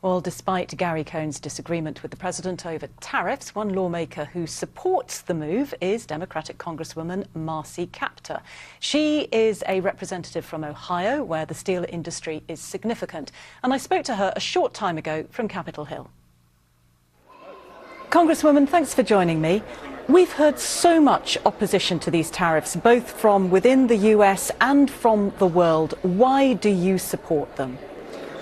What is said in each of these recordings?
Well, despite Gary Cohn's disagreement with the president over tariffs, one lawmaker who supports the move is Democratic Congresswoman Kaptur. She is a representative from Ohio, where the steel industry is significant. And I spoke to her a short time ago from Capitol Hill. Congresswoman, thanks for joining me. We've heard so much opposition to these tariffs, both from within the US and from the world. Why do you support them?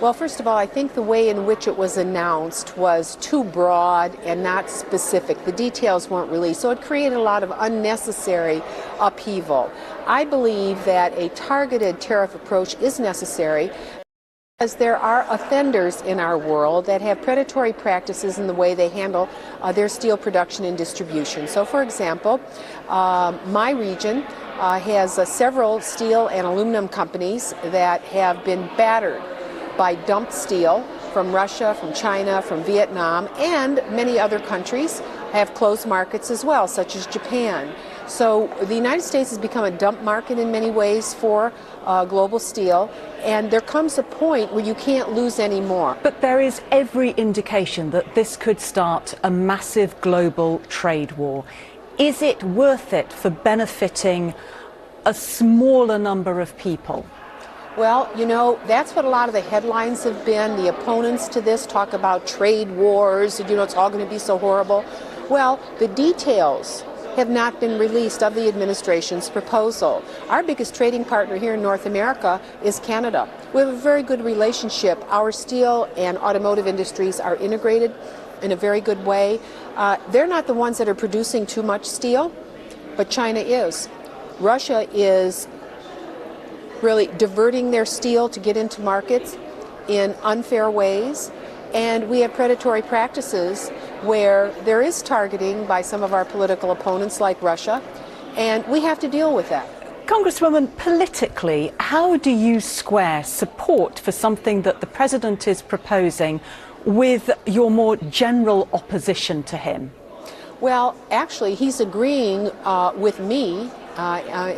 Well, first of all, I think the way in which it was announced was too broad and not specific. The details weren't released, so it created a lot of unnecessary upheaval. I believe that a targeted tariff approach is necessary because there are offenders in our world that have predatory practices in the way they handle their steel production and distribution. So, for example, my region has several steel and aluminum companies that have been battered by dumped steel from Russia, from China, from Vietnam, and many other countries have closed markets as well, such as Japan. So the United States has become a dump market in many ways for global steel, and there comes a point where you can't lose any more. But there is every indication that this could start a massive global trade war. Is it worth it for benefiting a smaller number of people? Well, you know, that's what a lot of the headlines have been. The opponents to this talk about trade wars, you know, it's all going to be so horrible. Well, the details have not been released of the administration's proposal. Our biggest trading partner here in North America is Canada. We have a very good relationship. Our steel and automotive industries are integrated in a very good way. They're not the ones that are producing too much steel, but China is. Russia is really diverting their steel to get into markets in unfair ways, and we have predatory practices where there is targeting by some of our political opponents like Russia, and we have to deal with that. Congresswoman, politically, how do you square support for something that the president is proposing with your more general opposition to him? Well, actually, he's agreeing with me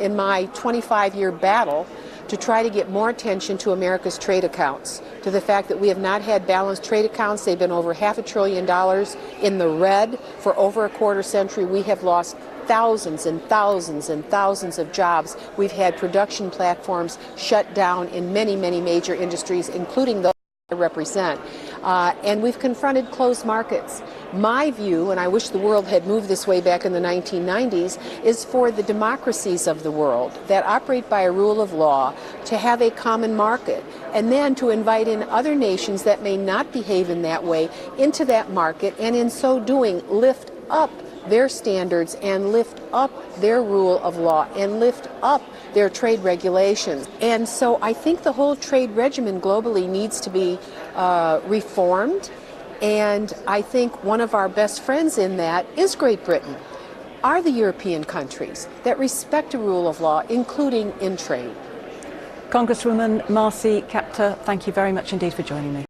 in my 25-year battle to try to get more attention to America's trade accounts, to the fact that we have not had balanced trade accounts. They've been over $500 billion in the red for over a quarter century. We have lost thousands and thousands and thousands of jobs. We've had production platforms shut down in many, many major industries, including those I represent. And we've confronted closed markets. My view, and I wish the world had moved this way back in the 1990s, is for the democracies of the world that operate by a rule of law to have a common market, and then to invite in other nations that may not behave in that way into that market, and in so doing lift up their standards and lift up their rule of law and lift up their trade regulations. And so I think the whole trade regimen globally needs to be reformed, and I think one of our best friends in that is Great Britain, are the European countries that respect a rule of law, including in trade. Congresswoman Kaptur, thank you very much indeed for joining me.